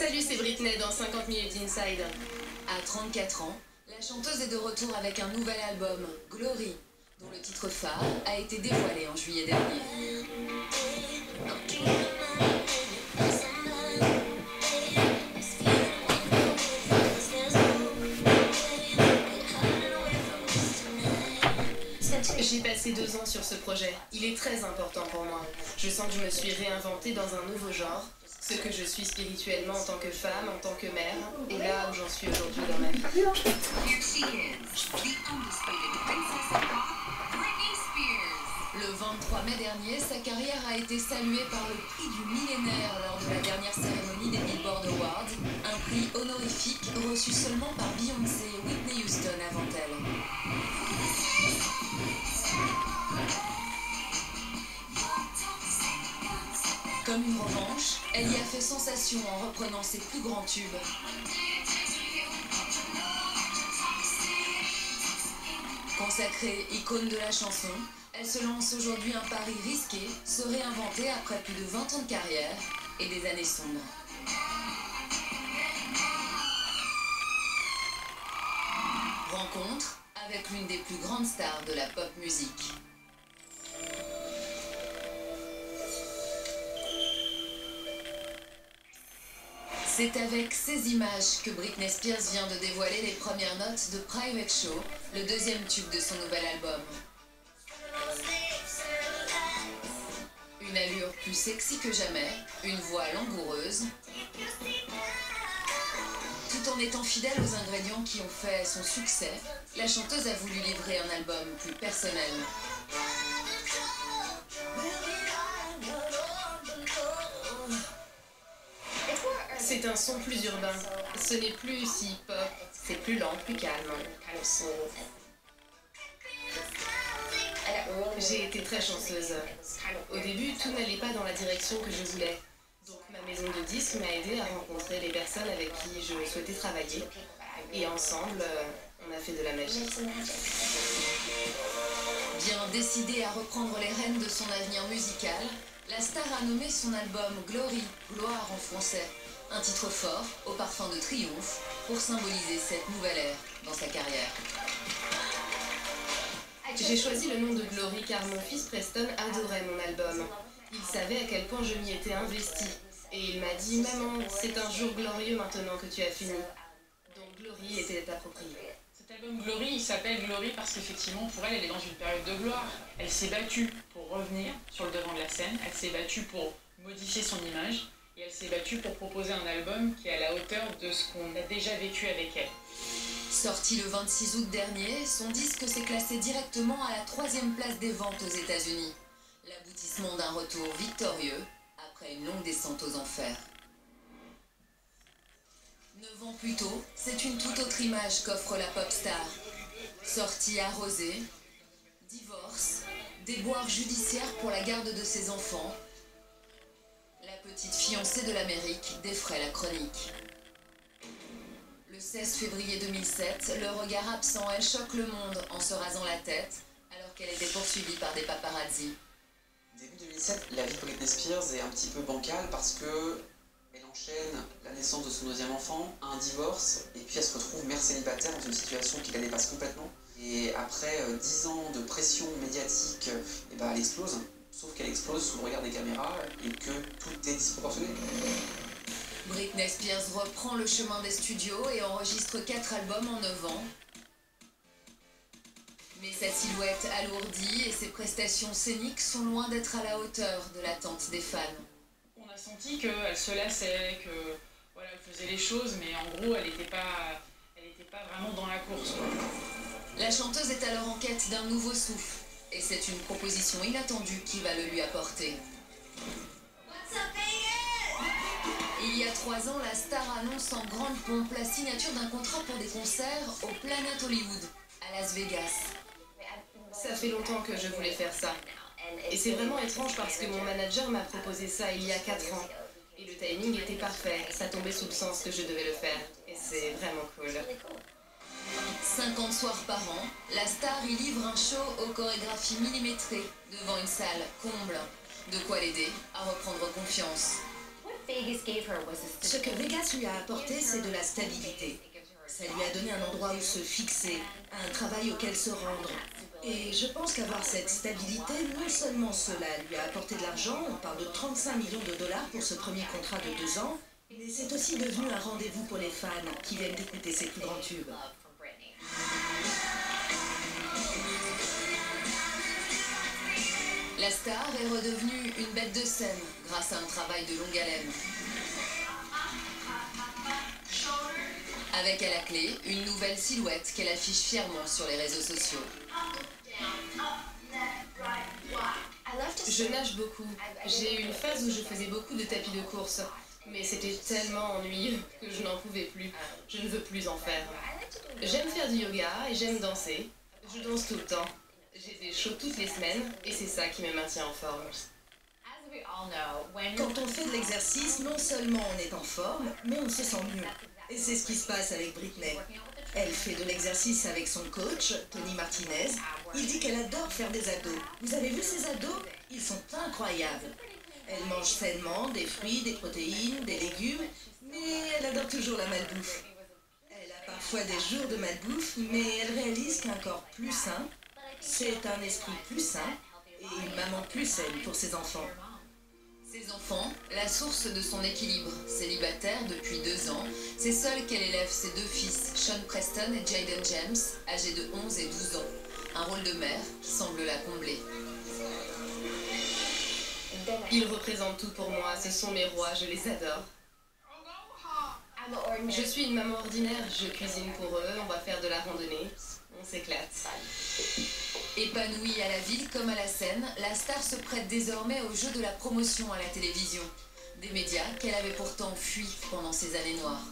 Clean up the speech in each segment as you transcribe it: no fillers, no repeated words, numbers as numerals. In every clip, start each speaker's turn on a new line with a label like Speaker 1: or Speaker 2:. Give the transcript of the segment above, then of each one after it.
Speaker 1: Salut, c'est Britney dans 50 minutes Inside.
Speaker 2: À 34 ans, la chanteuse est de retour avec un nouvel album, Glory, dont le titre phare a été dévoilé en juillet dernier.
Speaker 1: J'ai passé 2 ans sur ce projet. Il est très important pour moi. Je sens que je me suis réinventée dans un nouveau genre, ce que je suis spirituellement en tant que femme, en tant que mère, et là où j'en suis aujourd'hui dans ma vie.
Speaker 2: Le 23 mai dernier, sa carrière a été saluée par le prix du millénaire lors de la dernière cérémonie des Billboard Awards, un prix honorifique reçu seulement par Beyoncé et Whitney Houston avant elle. Comme une revanche, elle y a fait sensation en reprenant ses plus grands tubes. Consacrée icône de la chanson, elle se lance aujourd'hui un pari risqué, se réinventer après plus de 20 ans de carrière et des années sombres. Rencontre avec l'une des plus grandes stars de la pop musique. C'est avec ces images que Britney Spears vient de dévoiler les premières notes de Private Show, le deuxième tube de son nouvel album. Une allure plus sexy que jamais, une voix langoureuse, tout en étant fidèle aux ingrédients qui ont fait son succès, la chanteuse a voulu livrer un album plus personnel.
Speaker 1: C'est un son plus urbain. Ce n'est plus si pop, c'est plus lent, plus calme. J'ai été très chanceuse. Au début, tout n'allait pas dans la direction que je voulais. Donc ma maison de disques m'a aidée à rencontrer les personnes avec qui je souhaitais travailler. Et ensemble, on a fait de la magie.
Speaker 2: Bien décidée à reprendre les rênes de son avenir musical, la star a nommé son album Glory, gloire en français. Un titre fort, au parfum de triomphe, pour symboliser cette nouvelle ère dans sa carrière.
Speaker 1: J'ai choisi le nom de Glory car mon fils Preston adorait mon album. Il savait à quel point je m'y étais investie. Et il m'a dit « Maman, c'est un jour glorieux maintenant que tu as fini. » Donc Glory était approprié.
Speaker 3: Cet album Glory, il s'appelle Glory parce qu'effectivement, pour elle, elle est dans une période de gloire. Elle s'est battue pour revenir sur le devant de la scène. Elle s'est battue pour modifier son image. Et elle s'est battue pour proposer un album qui est à la hauteur de ce qu'on a déjà vécu avec elle.
Speaker 2: Sorti le 26 août dernier, son disque s'est classé directement à la 3e place des ventes aux États-Unis. L'aboutissement d'un retour victorieux après une longue descente aux enfers. 9 ans plus tôt, c'est une toute autre image qu'offre la pop star. Sortie arrosée, divorce, déboire judiciaire pour la garde de ses enfants. La petite fiancée de l'Amérique défraie la chronique. Le 16 février 2007, le regard absent, elle choque le monde en se rasant la tête alors qu'elle était poursuivie par des paparazzi.
Speaker 4: Début 2007, la vie de Britney Spears est un petit peu bancale parce que elle enchaîne la naissance de son 2e enfant, un divorce, et puis elle se retrouve mère célibataire dans une situation qui la dépasse complètement. Et après 10 ans de pression médiatique, elle explose. Sauf qu'elle explose sous le regard des caméras et que tout est disproportionné.
Speaker 2: Britney Spears reprend le chemin des studios et enregistre 4 albums en 9 ans. Mais sa silhouette alourdie et ses prestations scéniques sont loin d'être à la hauteur de l'attente des fans.
Speaker 3: On a senti qu'elle se lassait, que voilà, elle faisait les choses, mais en gros, elle n'était pas vraiment dans la course, quoi.
Speaker 2: La chanteuse est alors en quête d'un nouveau souffle. Et c'est une proposition inattendue qui va le lui apporter. Il y a 3 ans, la star annonce en grande pompe la signature d'un contrat pour des concerts au Planet Hollywood, à Las Vegas.
Speaker 1: Ça fait longtemps que je voulais faire ça. Et c'est vraiment étrange parce que mon manager m'a proposé ça il y a 4 ans. Et le timing était parfait, ça tombait sous le sens que je devais le faire. Et c'est vraiment cool.
Speaker 2: 50 soirs par an, la star y livre un show aux chorégraphies millimétrées devant une salle comble. De quoi l'aider à reprendre confiance. Ce que Vegas lui a apporté, c'est de la stabilité. Ça lui a donné un endroit où se fixer, un travail auquel se rendre. Et je pense qu'avoir cette stabilité, non seulement cela lui a apporté de l'argent, on parle de 35 millions de dollars pour ce premier contrat de 2 ans, mais c'est aussi devenu un rendez-vous pour les fans qui viennent écouter ses plus grands tubes. La star est redevenue une bête de scène grâce à un travail de longue haleine. Avec à la clé une nouvelle silhouette qu'elle affiche fièrement sur les réseaux sociaux.
Speaker 1: Je nage beaucoup. J'ai eu une phase où je faisais beaucoup de tapis de course. Mais c'était tellement ennuyeux que je n'en pouvais plus. Je ne veux plus en faire. J'aime faire du yoga et j'aime danser. Je danse tout le temps. J'ai des shows toutes les semaines et c'est ça qui me maintient en forme.
Speaker 2: Quand on fait de l'exercice, non seulement on est en forme, mais on se sent mieux. Et c'est ce qui se passe avec Britney. Elle fait de l'exercice avec son coach, Tony Martinez. Il dit qu'elle adore faire des abdos. Vous avez vu ses abdos? Ils sont incroyables. Elle mange sainement des fruits, des protéines, des légumes, mais elle adore toujours la malbouffe. Elle a parfois des jours de malbouffe, mais elle réalise qu'un corps plus sain, c'est un esprit plus sain et une maman plus saine pour ses enfants. Ses enfants, la source de son équilibre. Célibataire depuis 2 ans, c'est seule qu'elle élève ses 2 fils, Sean Preston et Jaden James, âgés de 11 et 12 ans. Un rôle de mère qui semble la combler.
Speaker 1: Ils représentent tout pour moi, ce sont mes rois, je les adore. Je suis une maman ordinaire, je cuisine pour eux, on va faire de la randonnée, on s'éclate.
Speaker 2: Épanouie à la ville comme à la scène, la star se prête désormais au jeu de la promotion à la télévision. Des médias qu'elle avait pourtant fui pendant ses années noires.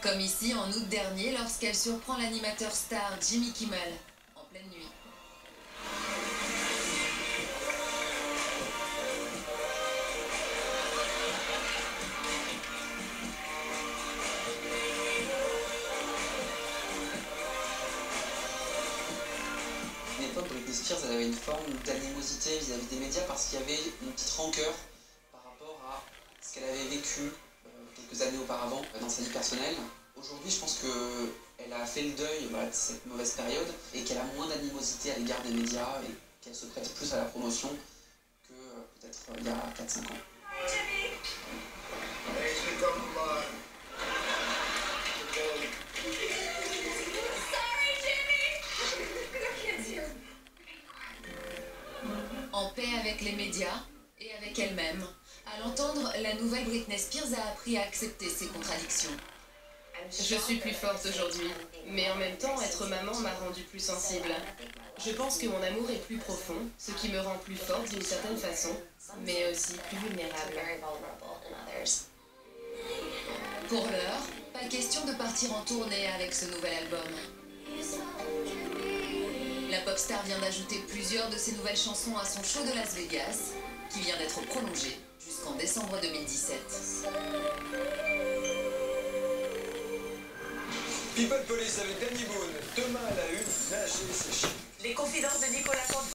Speaker 2: Comme ici en août dernier lorsqu'elle surprend l'animateur star Jimmy Kimmel en pleine nuit.
Speaker 4: À l'époque, Britney Spears, elle avait une forme d'animosité vis-à-vis des médias parce qu'il y avait une petite rancœur par rapport à ce qu'elle avait vécu quelques années auparavant dans sa vie personnelle. Aujourd'hui, je pense qu'elle a fait le deuil de cette mauvaise période et qu'elle a moins d'animosité à l'égard des médias et qu'elle se prête plus à la promotion que peut-être il y a 4-5 ans.
Speaker 2: En paix avec les médias et avec elle-même. À l'entendre, la nouvelle Britney Spears a appris à accepter ses contradictions.
Speaker 1: Je suis plus forte aujourd'hui, mais en même temps, être maman m'a rendue plus sensible. Je pense que mon amour est plus profond, ce qui me rend plus forte d'une certaine façon, mais aussi plus vulnérable.
Speaker 2: Pour l'heure, pas question de partir en tournée avec ce nouvel album. La pop star vient d'ajouter plusieurs de ses nouvelles chansons à son show de Las Vegas, qui vient d'être prolongé jusqu'en décembre 2017.
Speaker 5: People Police avec Danny Boone. Demain à la une, nager, sécher.
Speaker 6: Les confidences de Nicolas Cantu.